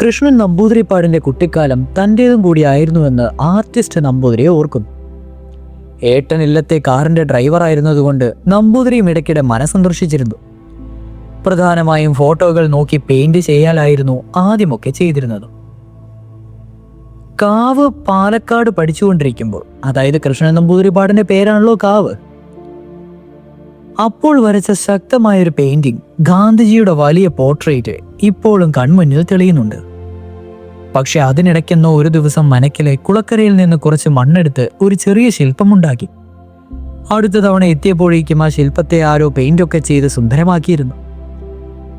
കൃഷ്ണൻ നമ്പൂതിരിപ്പാടിന്റെ കുട്ടിക്കാലം തൻ്റേതും കൂടിയായിരുന്നുവെന്ന് ആർട്ടിസ്റ്റ് നമ്പൂതിരി ഓർക്കുന്നു. ഏട്ടൻ ഇല്ലത്തെ കാറിന്റെ ഡ്രൈവറായിരുന്നതുകൊണ്ട് നമ്പൂതിരിയും ഇടയ്ക്കിടെ മനസ്സന്തോഷിച്ചിരുന്നു. പ്രധാനമായും ഫോട്ടോകൾ നോക്കി പെയിന്റ് ചെയ്യാലായിരുന്നു ആദ്യമൊക്കെ ചെയ്തിരുന്നത്. കാവ് പാലക്കാട് പഠിച്ചുകൊണ്ടിരിക്കുമ്പോൾ, അതായത് കൃഷ്ണൻ നമ്പൂതിരിപ്പാടിന്റെ പേരാണല്ലോ കാവ്, അപ്പോൾ വരച്ച ശക്തമായൊരു പെയിന്റിംഗ്, ഗാന്ധിജിയുടെ വലിയ പോർട്രേറ്റ് ഇപ്പോഴും കൺമുന്നിൽ തെളിയുന്നുണ്ട്. പക്ഷെ അതിനിടയ്ക്കെന്നോ ഒരു ദിവസം മനക്കിലെ കുളക്കരയിൽ നിന്ന് കുറച്ച് മണ്ണെടുത്ത് ഒരു ചെറിയ ശില്പമുണ്ടാക്കി. അടുത്ത തവണ എത്തിയപ്പോഴേക്കും ആ ശില്പത്തെ ആരോ പെയിന്റൊക്കെ ചെയ്ത് സുന്ദരമാക്കിയിരുന്നു.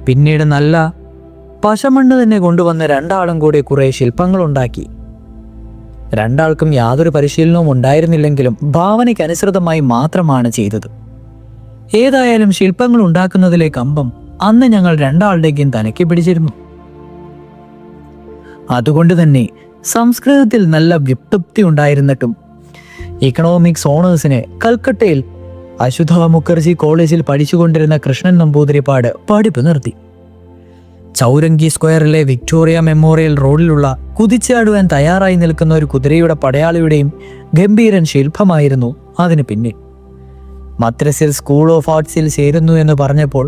പിന്നീട് നല്ല പശമണ്ണ് തന്നെ കൊണ്ടുവന്ന രണ്ടാളും കൂടി കുറെ ശില്പങ്ങളുണ്ടാക്കി. രണ്ടാൾക്കും യാതൊരു പരിശീലനവും ഉണ്ടായിരുന്നില്ലെങ്കിലും ഭാവനയ്ക്കനുസൃതമായി മാത്രമാണ് ചെയ്തത്. ഏതായാലും ശില്പങ്ങൾ ഉണ്ടാക്കുന്നതിലെ കമ്പം അന്ന് ഞങ്ങൾ രണ്ടാളുടെയും തലയ്ക്ക് പിടിച്ചിരുന്നു. അതുകൊണ്ട് തന്നെ സംസ്കൃതത്തിൽ നല്ല വ്യുത്പത്തി ഉണ്ടായിരുന്നിട്ടും ഇക്കണോമിക്സ് ഓണേഴ്സിന് കൽക്കട്ടയിൽ അശുധ മുഖർജി കോളേജിൽ പഠിച്ചുകൊണ്ടിരുന്ന കൃഷ്ണൻ നമ്പൂതിരിപ്പാട് പഠിപ്പ് നിർത്തി. ചൗരങ്കി സ്ക്വയറിലെ വിക്ടോറിയ മെമ്മോറിയൽ റോഡിലുള്ള കുതിച്ചാടുവാൻ തയ്യാറായി നിൽക്കുന്ന ഒരു കുതിരയുടെ പടയാളിയുടെയും ഗംഭീരൻ ശില്പമായിരുന്നു അതിന് പിന്നിൽ. മദ്രസിൽ സ്കൂൾ ഓഫ് ആർട്സിൽ ചേരുന്നു എന്ന് പറഞ്ഞപ്പോൾ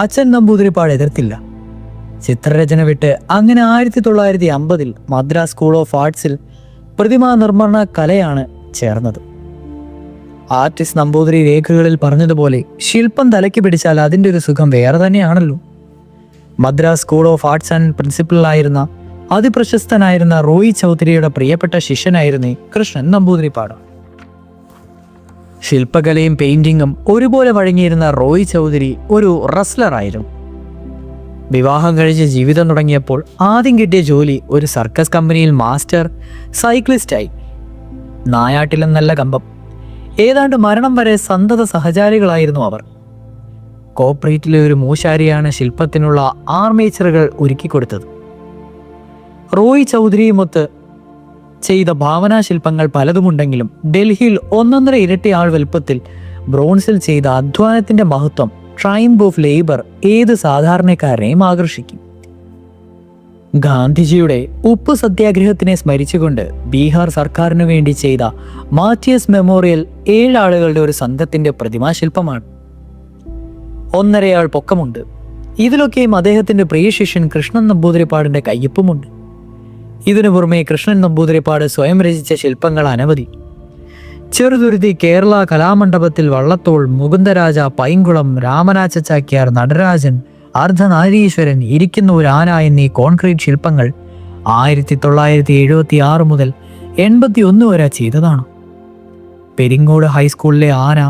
അച്ഛൻ നമ്പൂതിരിപ്പാട് എതിർത്തില്ല. ചിത്രരചന വിട്ട് അങ്ങനെ 1950 മദ്രാസ് സ്കൂൾ ഓഫ് ആർട്സിൽ പ്രതിമാ നിർമ്മാണ കലയാണ് ചേർന്നത്. ആർട്ടിസ്റ്റ് നമ്പൂതിരി രേഖകളിൽ പറഞ്ഞതുപോലെ ശില്പം തലയ്ക്ക് പിടിച്ചാൽ അതിൻ്റെ ഒരു സുഖം വേറെ തന്നെയാണല്ലോ. Madras school of arts and പ്രിൻസിപ്പലായിരുന്ന അതിപ്രശസ്തനായിരുന്ന റോയി ചൗധരിയുടെ പ്രിയപ്പെട്ട ശിഷ്യനായിരുന്നു കൃഷ്ണൻ നമ്പൂതിരിപ്പാട്. ശില്പകലയും പെയിന്റിങ്ങും ഒരുപോലെ വഴങ്ങിയിരുന്ന റോയി ചൗധരി ഒരു റസ്ലറായിരുന്നു. വിവാഹം കഴിച്ച് ജീവിതം തുടങ്ങിയപ്പോൾ ആദ്യം കിട്ടിയ ജോലി ഒരു സർക്കസ് കമ്പനിയിൽ മാസ്റ്റർ സൈക്ലിസ്റ്റായി. നായാട്ടിലും നല്ല കമ്പം. ഏതാണ്ട് മരണം വരെ സന്തത സഹചാരികളായിരുന്നു അവർ. കോർപ്പറേറ്റിലെ ഒരു മൂശാരിയാണ് ശില്പത്തിനുള്ള ആർമേച്ചറുകൾ ഒരുക്കിക്കൊടുത്തത്. റോയി ചൗധരിയുമൊത്ത് ചെയ്ത ഭാവനാശില്പങ്ങൾ പലതുമുണ്ടെങ്കിലും ഡൽഹിയിൽ 1.5 ഇരട്ടി ആൾ വലുപ്പത്തിൽ ബ്രോൺസിൽ ചെയ്ത അധ്വാനത്തിന്റെ മഹത്വം, ട്രയംഫ് ഓഫ് ലേബർ ഏത് സാധാരണക്കാരനെയും ആകർഷിക്കും. ഗാന്ധിജിയുടെ ഉപ്പ് സത്യാഗ്രഹത്തിനെ സ്മരിച്ചുകൊണ്ട് ബീഹാർ സർക്കാരിനു വേണ്ടി ചെയ്ത മാറ്റിയസ് മെമ്മോറിയൽ 7 ആളുകളുടെ ഒരു സംഘത്തിന്റെ പ്രതിമാശില്പമാണ്. 1.5 ആൾ പൊക്കമുണ്ട്. ഇതിലൊക്കെയും അദ്ദേഹത്തിന്റെ പ്രിയ ശിഷ്യൻ കൃഷ്ണൻ നമ്പൂതിരിപ്പാടിന്റെ കയ്യൊപ്പുമുണ്ട്. ഇതിനു പുറമെ കൃഷ്ണൻ നമ്പൂതിരിപ്പാട് സ്വയം രചിച്ച ശില്പങ്ങൾ അനവധി. ചെറുതുരുത്തി കേരള കലാമണ്ഡപത്തിൽ വള്ളത്തോൾ, മുകുന്ദരാജ, പൈങ്കുളം, രാമനാച്ച ചാക്യാർ, നടരാജൻ, അർദ്ധനാരീശ്വരൻ, ഇരിക്കുന്ന ഒരു ആന എന്നീ കോൺക്രീറ്റ് ശില്പങ്ങൾ 1976 മുതൽ 81 വരെ ചെയ്തതാണ്. പെരിങ്ങോട് ഹൈസ്കൂളിലെ ആന,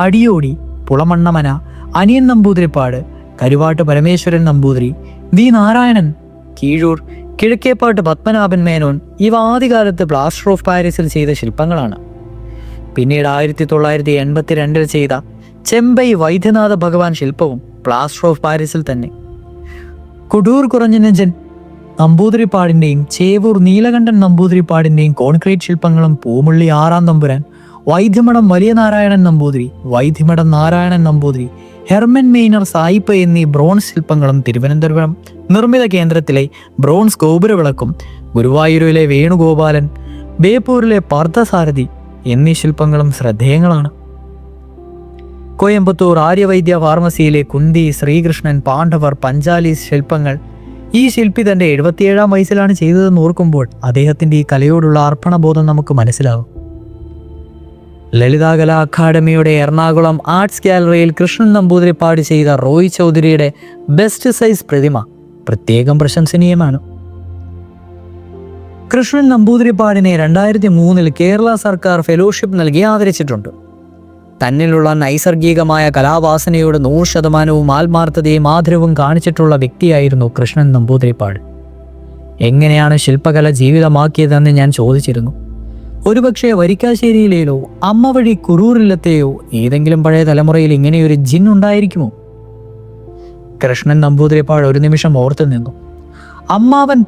അടിയോടി, പുളമണ്ണമന, അനിയൻ നമ്പൂതിരിപ്പാട്, കരുവാട്ട് പരമേശ്വരൻ നമ്പൂതിരി, വി നാരായണൻ, കീഴൂർ, കിഴക്കേപ്പാട്ട് പത്മനാഭൻ മേനോൻ ഇവ ആദ്യകാലത്ത് പ്ലാസ്റ്റർ ഓഫ് പാരീസിൽ ചെയ്ത ശില്പങ്ങളാണ്. പിന്നീട് 1982 ചെയ്ത ചെമ്പൈ വൈദ്യനാഥ ഭഗവാൻ ശില്പവും പ്ലാസ്റ്റർ ഓഫ് പാരീസിൽ തന്നെ. കുടൂർ കുറഞ്ഞനജൻ നമ്പൂതിരിപ്പാടിൻ്റെയും ചേവൂർ നീലകണ്ഠൻ നമ്പൂതിരിപ്പാടിൻ്റെയും കോൺക്രീറ്റ് ശില്പങ്ങളും പൂമുള്ളി 6-ാം തമ്പുരാൻ, വൈദ്യമഠം വലിയ നാരായണൻ നമ്പൂതിരി, വൈദ്യമഠം നാരായണൻ നമ്പൂതിരി, ഹെർമൻ മെയ്നർ സായിപ്പ് എന്നീ ബ്രോൺസ് ശില്പങ്ങളും തിരുവനന്തപുരം നിർമ്മിത കേന്ദ്രത്തിലെ ബ്രോൺസ് ഗോപുരവിളക്കും, ഗുരുവായൂരിലെ വേണുഗോപാലൻ, ബേപ്പൂരിലെ പാർത്ഥസാരഥി എന്നീ ശില്പങ്ങളും ശ്രദ്ധേയങ്ങളാണ്. കോയമ്പത്തൂർ ആര്യവൈദ്യ ഫാർമസിയിലെ കുന്തി, ശ്രീകൃഷ്ണൻ, പാണ്ഡവർ, പഞ്ചാലി ശില്പങ്ങൾ ഈ ശില്പി തൻ്റെ 77-ാം വയസ്സിലാണ് ചെയ്തതെന്ന് ഓർക്കുമ്പോൾ അദ്ദേഹത്തിൻ്റെ ഈ കലയോടുള്ള അർപ്പണബോധം നമുക്ക് മനസ്സിലാവും. ലളിതാകലാ അക്കാദമിയുടെ എറണാകുളം ആർട്സ് ഗാലറിയിൽ കൃഷ്ണൻ നമ്പൂതിരിപ്പാട് ചെയ്ത റോയി ചൗധരിയുടെ ബെസ്റ്റ് സൈസ് പ്രതിമ പ്രത്യേകം പ്രശംസനീയമാണ്. കൃഷ്ണൻ നമ്പൂതിരിപ്പാടിനെ 2003 കേരള സർക്കാർ ഫെലോഷിപ്പ് നൽകി ആദരിച്ചിട്ടുണ്ട്. തന്നിലുള്ള നൈസർഗികമായ കലാവാസനയോട് 100% ആത്മാർത്ഥതയും ആദരവും കാണിച്ചിട്ടുള്ള വ്യക്തിയായിരുന്നു കൃഷ്ണൻ നമ്പൂതിരിപ്പാട്. എങ്ങനെയാണ് ശില്പകല ജീവിതമാക്കിയതെന്ന് ഞാൻ ചോദിച്ചിരുന്നു. ഒരുപക്ഷെ വരിക്കാശ്ശേരിയിലേയോ അമ്മ വഴി കുറൂരില്ലത്തെയോ ഏതെങ്കിലും പഴയ തലമുറയിൽ ഇങ്ങനെയൊരു ജിൻ ഉണ്ടായിരിക്കുമോ? കൃഷ്ണൻ നമ്പൂതിരിപ്പാട് ഒരു നിമിഷം ഓർത്തു നിന്നു. അമ്മാവൻ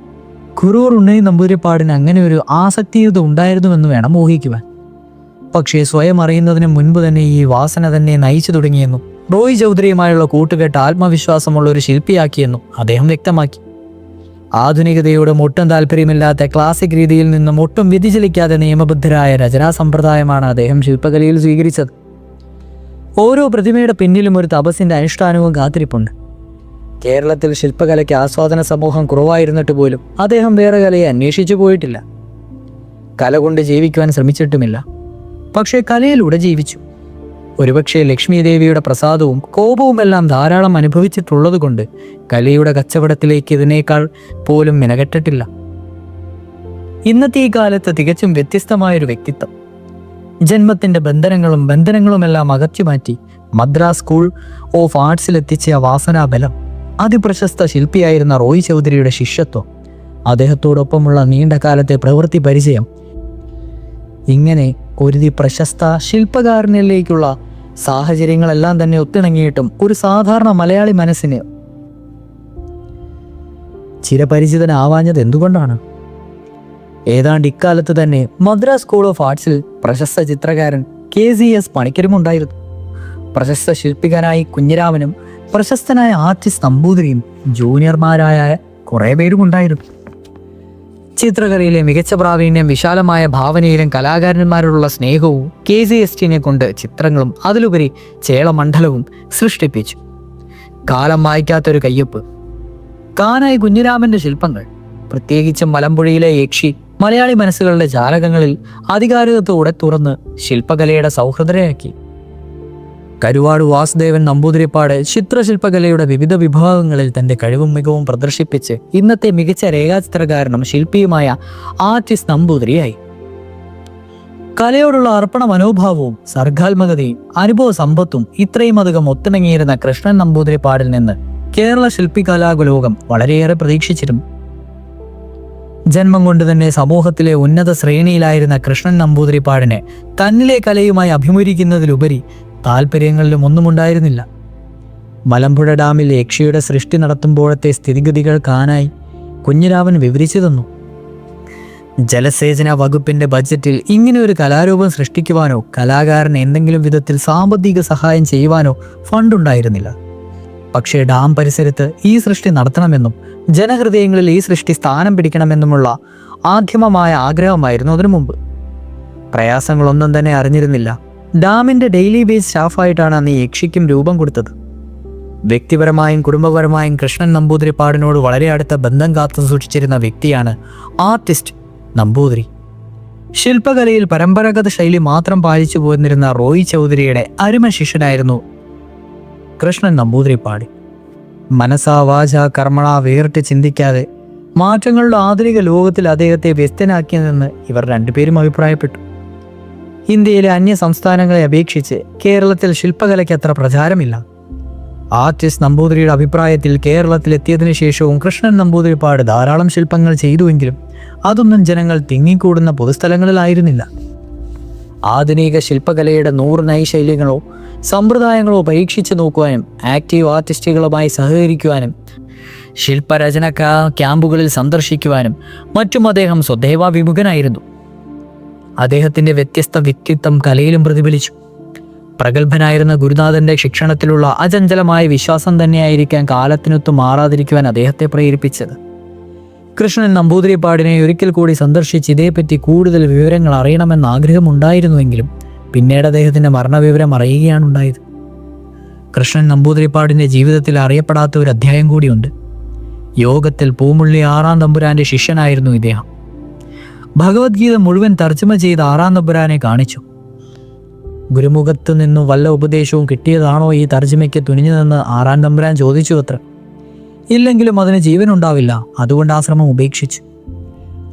കുറൂർ ഉണ്ണി നമ്പൂതിരിപ്പാടിന് അങ്ങനെ ഒരു ആസക്തിയുത ഉണ്ടായിരുന്നുവെന്ന് വേണം ഊഹിക്കുവാൻ. പക്ഷേ സ്വയം അറിയുന്നതിന് മുൻപ് തന്നെ ഈ വാസന തന്നെ നയിച്ചു തുടങ്ങിയെന്നും റോയ് ചൗധരിയുമായുള്ള കൂട്ടുകെട്ട് ആത്മവിശ്വാസമുള്ള ഒരു ശില്പിയാക്കിയെന്നും അദ്ദേഹം വ്യക്തമാക്കി. ആധുനികതയോടും ഒട്ടും താല്പര്യമില്ലാത്ത ക്ലാസിക് രീതിയിൽ നിന്നും ഒട്ടും വ്യതിചലിക്കാതെ നിയമബദ്ധരായ രചനാ സമ്പ്രദായമാണ് അദ്ദേഹം ശില്പകലയിൽ സ്വീകരിച്ചത്. ഓരോ പ്രതിമയുടെ പിന്നിലും ഒരു തപസ്സിൻ്റെ അനുഷ്ഠാനവും കാത്തിരിപ്പുണ്ട്. കേരളത്തിൽ ശില്പകലയ്ക്ക് ആസ്വാദന സമൂഹം കുറവായിരുന്നിട്ട് പോലും അദ്ദേഹം വേറെ കലയെ അന്വേഷിച്ചു പോയിട്ടില്ല. കല കൊണ്ട് ജീവിക്കുവാൻ ശ്രമിച്ചിട്ടുമില്ല. പക്ഷേ കലയിലൂടെ ജീവിച്ചു. ഒരുപക്ഷെ ലക്ഷ്മി ദേവിയുടെ പ്രസാദവും കോപവുമെല്ലാം ധാരാളം അനുഭവിച്ചിട്ടുള്ളത് കൊണ്ട് കലയുടെ കച്ചവടത്തിലേക്ക് ഇതിനേക്കാൾ പോലും മിനകെട്ടിട്ടില്ല. ഇന്നത്തെ ഈ കാലത്ത് തികച്ചും വ്യത്യസ്തമായൊരു വ്യക്തിത്വം. ജന്മത്തിൻ്റെ ബന്ധനങ്ങളുമെല്ലാം അകറ്റുമാറ്റി മദ്രാസ് സ്കൂൾ ഓഫ് ആർട്സിലെത്തിച്ച വാസനാബലം, അതിപ്രശസ്ത ശില്പിയായിരുന്ന റോയ് ചൗധരിയുടെ ശിഷ്യത്വം, അദ്ദേഹത്തോടൊപ്പമുള്ള നീണ്ട കാലത്തെ പ്രവൃത്തി പരിചയം, ഇങ്ങനെ ഒരു പ്രശസ്ത ശില്പകാരനിലേക്കുള്ള സാഹചര്യങ്ങളെല്ലാം തന്നെ ഒത്തിണങ്ങിയിട്ടും ഒരു സാധാരണ മലയാളി മനസ്സിന് ചിരപരിചിതനാവാഞ്ഞത് എന്തുകൊണ്ടാണ്? ഏതാണ്ട് ഇക്കാലത്ത് തന്നെ മദ്രാസ് സ്കൂൾ ഓഫ് ആർട്സിൽ പ്രശസ്ത ചിത്രകാരൻ KCS പണിക്കരും ഉണ്ടായിരുന്നു. പ്രശസ്ത ശില്പികനായി കുഞ്ഞിരാമനും പ്രശസ്തനായ ആർട്ടിസ്റ്റ് നമ്പൂതിരിയും ജൂനിയർമാരായ കുറേ പേരും ഉണ്ടായിരുന്നു. ചിത്രകലയിലെ മികച്ച പ്രാവീണ്യം, വിശാലമായ ഭാവനയിലും കലാകാരന്മാരോടുള്ള സ്നേഹവും KCSറ്റിനെ കൊണ്ട് ചിത്രങ്ങളും അതിലുപരി ചേളമണ്ഡലവും സൃഷ്ടിപ്പിച്ചു. കാലം വായിക്കാത്തൊരു കയ്യൊപ്പ്. കാനായി കുഞ്ഞിരാമന്റെ ശില്പങ്ങൾ, പ്രത്യേകിച്ചും മലമ്പുഴയിലെ യക്ഷി, മലയാളി മനസ്സുകളുടെ ജാലകങ്ങളിൽ അധികാരികത്തോടെ തുറന്ന് ശില്പകലയുടെ സൗഹൃദരയാക്കി. കരുവാട് വാസുദേവൻ നമ്പൂതിരിപ്പാട് ചിത്രശില്പകലയുടെ വിവിധ വിഭാഗങ്ങളിൽ തൻ്റെ കഴിവും മികവും പ്രദർശിപ്പിച്ച് ഇന്നത്തെ മികച്ച രേഖാചിത്രകാരനും ശില്പിയുമായ ആർട്ടിസ്റ്റ് നമ്പൂതിരിയായി. കലയോടുള്ള അർപ്പണ മനോഭാവവും സർഗാത്മകതയും അനുഭവ സമ്പത്തും ഇത്രയും അധികം ഒത്തിണങ്ങിയിരുന്ന കൃഷ്ണൻ നമ്പൂതിരിപ്പാടിൽ നിന്ന് കേരള ശില്പികലാലോകം വളരെയേറെ പ്രതീക്ഷിച്ചിരുന്നു. ജന്മം കൊണ്ട് തന്നെ സമൂഹത്തിലെ ഉന്നത ശ്രേണിയിലായിരുന്ന കൃഷ്ണൻ നമ്പൂതിരിപ്പാടിനെ തന്നിലെ കലയുമായി അഭിമുഖീകരിക്കുന്നതിലുപരി താല്പര്യങ്ങളിലും ഒന്നുമുണ്ടായിരുന്നില്ല. മലമ്പുഴ ഡാമിൽ യക്ഷിയുടെ സൃഷ്ടി നടത്തുമ്പോഴത്തെ സ്ഥിതിഗതികൾ കാനായി കുഞ്ഞിരാമൻ വിവരിച്ചു തന്നു. ജലസേചന വകുപ്പിന്റെ ബജറ്റിൽ ഇങ്ങനെ ഒരു കലാരൂപം സൃഷ്ടിക്കുവാനോ കലാകാരന് എന്തെങ്കിലും വിധത്തിൽ സാമ്പത്തിക സഹായം ചെയ്യുവാനോ ഫണ്ടുണ്ടായിരുന്നില്ല. പക്ഷേ ഡാം പരിസരത്ത് ഈ സൃഷ്ടി നടത്തണമെന്നും ജനഹൃദയങ്ങളിൽ ഈ സൃഷ്ടി സ്ഥാനം പിടിക്കണമെന്നുമുള്ള ആദ്യമമായ ആഗ്രഹമായിരുന്നു അതിനു മുമ്പ്. പ്രയാസങ്ങളൊന്നും തന്നെ അറിഞ്ഞിരുന്നില്ല. ഡാമിന്റെ ഡെയിലി ബേസ് സ്റ്റാഫായിട്ടാണ് അന്ന് യക്ഷിക്കും രൂപം കൊടുത്തത്. വ്യക്തിപരമായും കുടുംബപരമായും കൃഷ്ണൻ നമ്പൂതിരിപ്പാടിനോട് വളരെ അടുത്ത ബന്ധം കാത്തു സൂക്ഷിച്ചിരുന്ന വ്യക്തിയാണ് ആർട്ടിസ്റ്റ് നമ്പൂതിരി. ശില്പകലയിൽ പരമ്പരാഗത ശൈലി മാത്രം പാലിച്ചു പോന്നിരുന്ന റോയ് ചൗധരിയുടെ അരുമ ശിഷ്യനായിരുന്നു കൃഷ്ണൻ നമ്പൂതിരിപ്പാട്. മനസാ വാച കർമ്മണ വേറിട്ട് ചിന്തിക്കാതെ മാറ്റങ്ങളുടെ ആധുനിക ലോകത്തിൽ അദ്ദേഹത്തെ വ്യസ്തനാക്കിയതെന്ന് ഇവർ രണ്ടുപേരും അഭിപ്രായപ്പെട്ടു. ഇന്ത്യയിലെ അന്യ സംസ്ഥാനങ്ങളെ അപേക്ഷിച്ച് കേരളത്തിൽ ശില്പകലയ്ക്ക് അത്ര പ്രചാരമില്ല. ആർട്ടിസ്റ്റ് നമ്പൂതിരിയുടെ അഭിപ്രായത്തിൽ കേരളത്തിലെത്തിയതിനു ശേഷവും കൃഷ്ണൻ നമ്പൂതിരിപ്പാട് ധാരാളം ശില്പങ്ങൾ ചെയ്തുവെങ്കിലും അതൊന്നും ജനങ്ങൾ തിങ്ങിക്കൂടുന്ന പൊതുസ്ഥലങ്ങളിലായിരുന്നില്ല. ആധുനിക ശില്പകലയുടെ 100 നൈശൈലികളോ സമ്പ്രദായങ്ങളോ പരീക്ഷിച്ചു നോക്കുവാനും ആക്റ്റീവ് ആർട്ടിസ്റ്റുകളുമായി സഹകരിക്കുവാനും ശില്പരചന ക്യാമ്പുകളിൽ സന്ദർശിക്കുവാനും മറ്റും അദ്ദേഹം സ്വദേവ വിമുഖനായിരുന്നു. അദ്ദേഹത്തിൻ്റെ വ്യത്യസ്ത വ്യക്തിത്വം കലയിലും പ്രതിഫലിച്ചു. പ്രഗത്ഭനായിരുന്ന ഗുരുനാഥന്റെ ശിക്ഷണത്തിലുള്ള അചഞ്ചലമായ വിശ്വാസം തന്നെയായിരിക്കാം കാലത്തിനൊത്തു മാറാതിരിക്കുവാൻ അദ്ദേഹത്തെ പ്രേരിപ്പിച്ചത്. കൃഷ്ണൻ നമ്പൂതിരിപ്പാടിനെ ഒരിക്കൽ കൂടി സന്ദർശിച്ച് ഇതേപ്പറ്റി കൂടുതൽ വിവരങ്ങൾ അറിയണമെന്ന് ആഗ്രഹമുണ്ടായിരുന്നുവെങ്കിലും പിന്നീട് അദ്ദേഹത്തിൻ്റെ മരണവിവരം അറിയുകയാണ് ഉണ്ടായത്. കൃഷ്ണൻ നമ്പൂതിരിപ്പാടിൻ്റെ ജീവിതത്തിൽ അറിയപ്പെടാത്ത ഒരു അധ്യായം കൂടിയുണ്ട്. യോഗത്തിൽ പൂമുള്ളി 6-ാം തമ്പുരാന്റെ ശിഷ്യനായിരുന്നു ഇദ്ദേഹം. ഭഗവത്ഗീത മുഴുവൻ തർജ്ജമ ചെയ്ത് 6-ാം തമ്പുരാനെ കാണിച്ചു. ഗുരുമുഖത്തു നിന്നും വല്ല ഉപദേശവും കിട്ടിയതാണോ ഈ തർജ്ജമയ്ക്ക് തുനിഞ്ഞതെന്ന് 6-ാം തമ്പുരാൻ ചോദിച്ചു അത്ര. ഇല്ലെങ്കിലും അതിന് ജീവനുണ്ടാവില്ല, അതുകൊണ്ട് ആ ശ്രമം ഉപേക്ഷിച്ചു.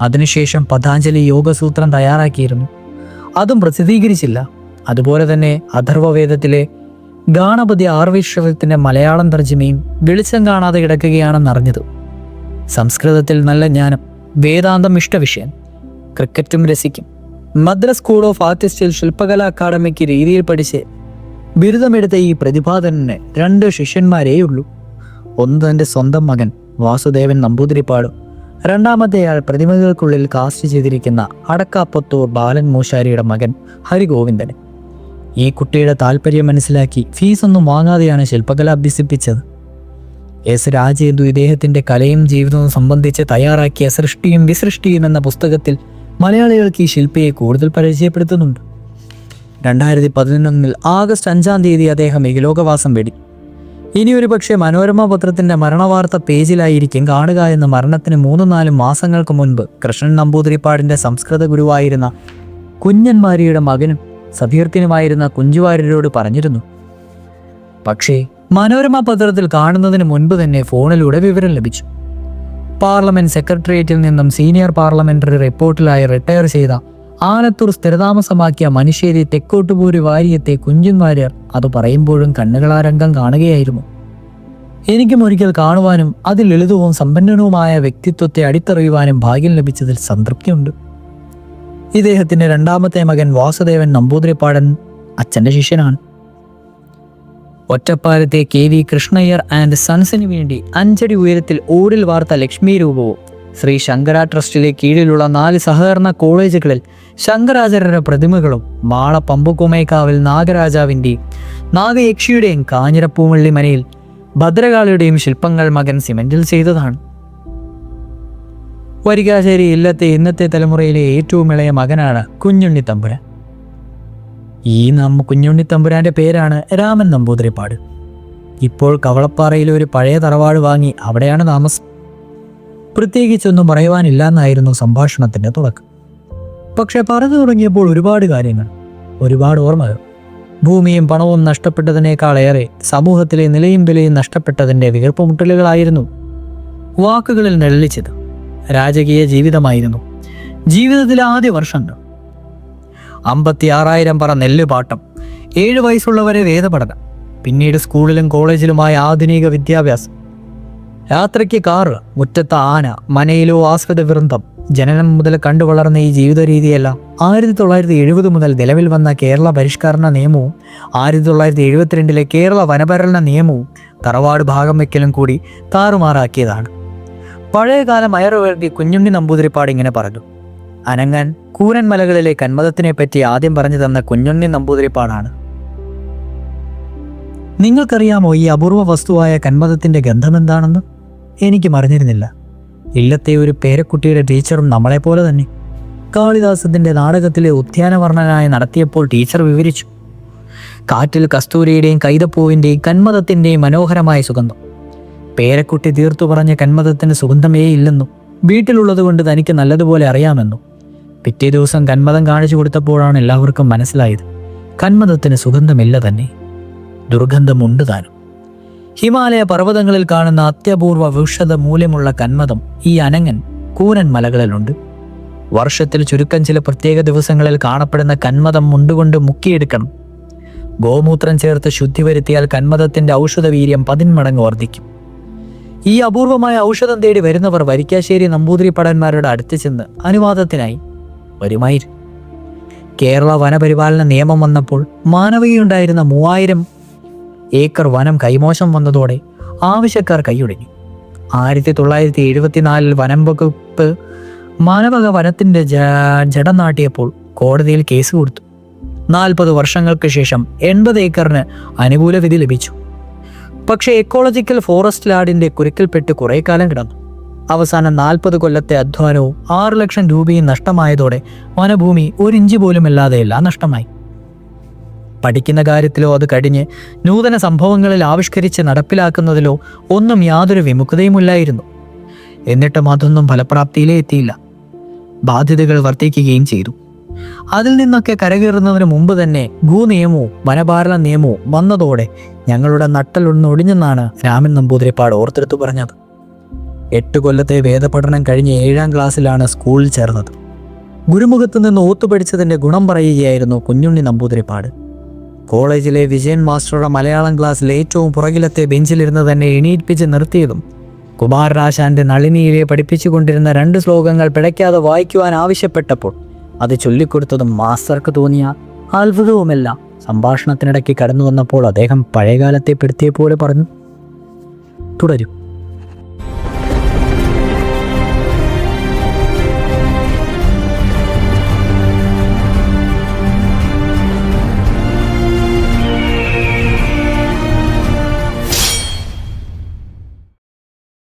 അതിനുശേഷം പതാഞ്ജലി യോഗസൂത്രം തയ്യാറാക്കിയിരുന്നു. അതും പ്രസിദ്ധീകരിച്ചില്ല. അതുപോലെ തന്നെ അഥർവവേദത്തിലെ ഗാണപതി ആർവിശ്വത്തിന്റെ മലയാളം തർജ്ജമയും വെളിച്ചം കാണാതെ കിടക്കുകയാണെന്നറിഞ്ഞത്. സംസ്കൃതത്തിൽ നല്ല ജ്ഞാനം, വേദാന്തം ഇഷ്ടവിഷയം, ക്രിക്കറ്റും രസിക്കും. മദ്രാസ് സ്കൂൾ ഓഫ് ആർട്ടിസ്റ്റിൽ ശില്പകലാ അക്കാദമിക്ക് രീതിയിൽ പഠിച്ച് ബിരുദമെടുത്ത ഈ പ്രതിഭാധനന് 2 ശിഷ്യന്മാരേയുള്ളൂ. ഒന്ന് തൻ്റെ സ്വന്തം മകൻ വാസുദേവൻ നമ്പൂതിരിപ്പാടും, രണ്ടാമത്തെയാൾ പ്രതിമകൾക്കുള്ളിൽ കാസ്റ്റ് ചെയ്തിരിക്കുന്ന അടക്കാപ്പത്തൂർ ബാലൻ മൂശാരിയുടെ മകൻ ഹരിഗോവിന്ദന്. ഈ കുട്ടിയുടെ താല്പര്യം മനസ്സിലാക്കി ഫീസൊന്നും വാങ്ങാതെയാണ് ശില്പകല അഭ്യസിപ്പിച്ചത്. എസ് രാജേന്ദു ഇദ്ദേഹത്തിൻ്റെ കലയും ജീവിതവും സംബന്ധിച്ച് തയ്യാറാക്കിയ സൃഷ്ടിയും വിസൃഷ്ടിയും എന്ന പുസ്തകത്തിൽ മലയാളികൾക്ക് ഈ ശില്പിയെ കൂടുതൽ പരിചയപ്പെടുത്തുന്നുണ്ട്. 2011 ആഗസ്റ്റ് 5 തീയതി അദ്ദേഹം ഇഹലോകവാസം വെടി. ഇനിയൊരു പക്ഷേ മനോരമ പത്രത്തിൻ്റെ മരണവാർത്ത പേജിലായിരിക്കും കാണുക എന്ന് മരണത്തിന് 3-4 മാസങ്ങൾക്ക് മുൻപ് കൃഷ്ണൻ നമ്പൂതിരിപ്പാടിൻ്റെ സംസ്കൃത ഗുരുവായിരുന്ന കുഞ്ഞൻമാരിയുടെ മകനും സതീർത്ഥ്യനുമായിരുന്ന കുഞ്ചുവാര്യരോട് പറഞ്ഞിരുന്നു. പക്ഷേ മനോരമ പത്രത്തിൽ കാണുന്നതിന് മുൻപ് തന്നെ ഫോണിലൂടെ വിവരം ലഭിച്ചു. പാർലമെന്റ് സെക്രട്ടേറിയറ്റിൽ നിന്നും സീനിയർ പാർലമെന്ററി റിപ്പോർട്ടിലായി റിട്ടയർ ചെയ്ത ആലത്തൂർ സ്ഥിരതാമസമാക്കിയ മനുഷ്യരി തെക്കോട്ടുപൂരി വാര്യത്തെ കുഞ്ചൻ വാര്യർ അത് പറയുമ്പോഴും കണ്ണുകളാരംഗം കാണുകയായിരുന്നു. എനിക്കും ഒരിക്കൽ കാണുവാനും അതിൽ ലളിതവും സമ്പന്നവുമായ വ്യക്തിത്വത്തെ അടിത്തറിയുവാനും ഭാഗ്യം ലഭിച്ചതിൽ സംതൃപ്തിയുണ്ട്. ഇദ്ദേഹത്തിൻ്റെ രണ്ടാമത്തെ മകൻ വാസുദേവൻ നമ്പൂതിരിപ്പാടൻ അച്ഛൻ്റെ ശിഷ്യനാണ്. ഒറ്റപ്പാലത്തെ KV കൃഷ്ണയ്യർ ആൻഡ് സൺസിന് വേണ്ടി 5 അടി ഉയരത്തിൽ ഓടിൽ വാർത്ത ലക്ഷ്മി രൂപവും ശ്രീ ശങ്കര ട്രസ്റ്റിലെ കീഴിലുള്ള 4 സഹകരണ കോളേജുകളിൽ ശങ്കരാചാര്യരുടെ പ്രതിമകളും മാള പമ്പുകുമേക്കാവിൽ നാഗരാജാവിൻ്റെയും നാഗയക്ഷിയുടെയും കാഞ്ഞിരപ്പൂവള്ളി മനയിൽ ഭദ്രകാളിയുടെയും ശില്പങ്ങൾ മകൻ സിമെന്റിൽ ചെയ്തതാണ്. വരികാശ്ശേരി ഇന്നത്തെ തലമുറയിലെ ഏറ്റവും ഇളയ മകനാണ് കുഞ്ഞുണ്ണി തമ്പുരാൻ. കുഞ്ഞുണ്ണി തമ്പുരാൻ്റെ പേരാണ് രാമൻ നമ്പൂതിരിപ്പാട്. ഇപ്പോൾ കവളപ്പാറയിലെ ഒരു പഴയ തറവാട് വാങ്ങി അവിടെയാണ് താമസം. പ്രത്യേകിച്ചൊന്നും പറയുവാനില്ല എന്നായിരുന്നു സംഭാഷണത്തിൻ്റെ തുടക്കം. പക്ഷെ പറഞ്ഞു തുടങ്ങിയപ്പോൾ ഒരുപാട് കാര്യങ്ങൾ, ഒരുപാട് ഓർമ്മകൾ. ഭൂമിയും പണവും നഷ്ടപ്പെട്ടതിനേക്കാളേറെ സമൂഹത്തിലെ നിലയും വിലയും നഷ്ടപ്പെട്ടതിൻ്റെ വീർപ്പുമുട്ടലുകളായിരുന്നു വാക്കുകളിൽ നെള്ളിച്ചത്. രാജകീയ ജീവിതമായിരുന്നു. ജീവിതത്തിലെ ആദ്യ വർഷങ്ങൾ 56,000 പറ നെല്ലുപാട്ടം, 7 വയസ്സുള്ളവരെ വേദപഠനം, പിന്നീട് സ്കൂളിലും കോളേജിലുമായ ആധുനിക വിദ്യാഭ്യാസം, യാത്രയ്ക്ക് കാറ്, മുറ്റത്ത് ആന, മനയിലോ ആസ്വദ വൃന്ദം. ജനനം മുതൽ കണ്ടു വളർന്ന ഈ ജീവിത രീതിയെല്ലാം 1970 മുതൽ നിലവിൽ വന്ന കേരള പരിഷ്കരണ നിയമവും 1972 കേരള വനഭരണ നിയമവും തറവാട് ഭാഗം വയ്ക്കലും കൂടി താറുമാറാക്കിയതാണ്. പഴയകാലം അയറുവേണ്ടി കുഞ്ഞുണ്ണി നമ്പൂതിരിപ്പാട് ഇങ്ങനെ പറഞ്ഞു. അനങ്ങാൻ കൂരൻ മലകളിലെ കന്മദത്തിനെ പറ്റി ആദ്യം പറഞ്ഞു തന്ന കുഞ്ഞുണ്ണി നമ്പൂതിരിപ്പാടാണ്. നിങ്ങൾക്കറിയാമോ ഈ അപൂർവ വസ്തുവായ കന്മദത്തിൻ്റെ ഗന്ധം എന്താണെന്ന്? എനിക്കും അറിഞ്ഞിരുന്നില്ല. ഇല്ലത്തെ ഒരു പേരക്കുട്ടിയുടെ ടീച്ചറും നമ്മളെപ്പോലെ തന്നെ കാളിദാസത്തിൻ്റെ നാടകത്തിലെ ഉദ്യാനവർണ്ണനായി നടത്തിയപ്പോൾ ടീച്ചർ വിവരിച്ചു. കാറ്റിൽ കസ്തൂരിയുടെയും കൈതപ്പൂവിൻ്റെയും കന്മദത്തിൻ്റെയും മനോഹരമായ സുഗന്ധം. പേരക്കുട്ടി തീർത്തു പറഞ്ഞ കന്മദത്തിന് സുഗന്ധമേ ഇല്ലെന്നും വീട്ടിലുള്ളത് കൊണ്ട് തനിക്ക് നല്ലതുപോലെ അറിയാമെന്നും. പിറ്റേ ദിവസം കന്മദം കാണിച്ചു കൊടുത്തപ്പോഴാണ് എല്ലാവർക്കും മനസ്സിലായത് കന്മദത്തിന് സുഗന്ധമില്ല തന്നെ, ദുർഗന്ധമുണ്ട് താനും. ഹിമാലയ പർവ്വതങ്ങളിൽ കാണുന്ന അത്യപൂർവ വിഷത മൂല്യമുള്ള കന്മദം ഈ അനങ്ങൻ കൂരൻ മലകളിലുണ്ട്. വർഷത്തിൽ ചുരുക്കം ചില പ്രത്യേക ദിവസങ്ങളിൽ കാണപ്പെടുന്ന കന്മദം മുണ്ടുകൊണ്ട് മുക്കിയെടുക്കണം. ഗോമൂത്രം ചേർത്ത് ശുദ്ധി വരുത്തിയാൽ കന്മദത്തിൻ്റെ ഔഷധവീര്യം 10 മടങ്ങ് വർദ്ധിക്കും. ഈ അപൂർവമായ ഔഷധം തേടി വരുന്നവർ വരിക്കാശ്ശേരി നമ്പൂതിരിപ്പാടന്മാരുടെ അടുത്ത് ചെന്ന് അനുവാദത്തിനായി വരുമായിരുന്നു. കേരള വനപരിപാലന നിയമം വന്നപ്പോൾ മാനവകയുണ്ടായിരുന്ന 3000 ഏക്കർ വനം കൈമോശം വന്നതോടെ ആവശ്യക്കാർ കൈയൊടിഞ്ഞു. 1974 വനം വകുപ്പ് മാനവക വനത്തിൻ്റെ ജടം നാട്ടിയപ്പോൾ കോടതിയിൽ കേസ് കൊടുത്തു. 40 വർഷങ്ങൾക്ക് ശേഷം 80 ഏക്കറിന് അനുകൂല വിധി ലഭിച്ചു. പക്ഷേ എക്കോളജിക്കൽ ഫോറസ്റ്റ് ലാഡിൻ്റെ കുരുക്കിൽപ്പെട്ട് കുറേ കാലം കിടന്നു. അവസാനം 40 കൊല്ലത്തെ അധ്വാനവും 6 ലക്ഷം രൂപയും നഷ്ടമായതോടെ വനഭൂമി 1 ഇഞ്ച് പോലുമില്ലാതെ എല്ലാം നഷ്ടമായി. പഠിക്കുന്ന കാര്യത്തിലോ അത് കഴിഞ്ഞ് നൂതന സംഭവങ്ങളിൽ ആവിഷ്കരിച്ച് നടപ്പിലാക്കുന്നതിലോ ഒന്നും യാതൊരു വിമുഖതയുമില്ലായിരുന്നു. എന്നിട്ടും അതൊന്നും ഫലപ്രാപ്തിയിലേ എത്തിയില്ല. ബാധ്യതകൾ വർദ്ധിക്കുകയും ചെയ്തു. അതിൽ നിന്നൊക്കെ കരകയറുന്നതിന് മുമ്പ് തന്നെ ഭൂനിയമവും വനപാലന നിയമവും വന്നതോടെ ഞങ്ങളുടെ നട്ടലൊന്നൊടിഞ്ഞെന്നാണ് രാമൻ നമ്പൂതിരിപ്പാട് ഓർത്തെടുത്തു പറഞ്ഞത്. 8 കൊല്ലത്തെ വേദപഠനം കഴിഞ്ഞ് 7ാം ക്ലാസ്സിലാണ് സ്കൂളിൽ ചേർന്നത്. ഗുരുമുഖത്ത് നിന്ന് ഓത്തുപഠിച്ചതിൻ്റെ ഗുണം പറയുകയായിരുന്നു കുഞ്ഞുണ്ണി നമ്പൂതിരിപ്പാട്. കോളേജിലെ വിജയൻ മാസ്റ്ററുടെ മലയാളം ക്ലാസ്സിൽ ഏറ്റവും പുറകിലത്തെ ബെഞ്ചിലിരുന്ന് തന്നെ എണീറ്റിപ്പിച്ച് നിർത്തിയതും കുമാരനാശാന്റെ നളിനിയിലെ പഠിപ്പിച്ചുകൊണ്ടിരുന്ന 2 ശ്ലോകങ്ങൾ പിഴയ്ക്കാതെ വായിക്കുവാൻ ആവശ്യപ്പെട്ടപ്പോൾ അത് ചൊല്ലിക്കൊടുത്തതും മാസ്റ്റർക്ക് തോന്നിയ അത്ഭുതവുമെല്ലാം സംഭാഷണത്തിനിടയ്ക്ക് കടന്നു വന്നപ്പോൾ അദ്ദേഹം പഴയകാലത്തെ പെടുത്തിയ പോലെ പറഞ്ഞു. തുടരും.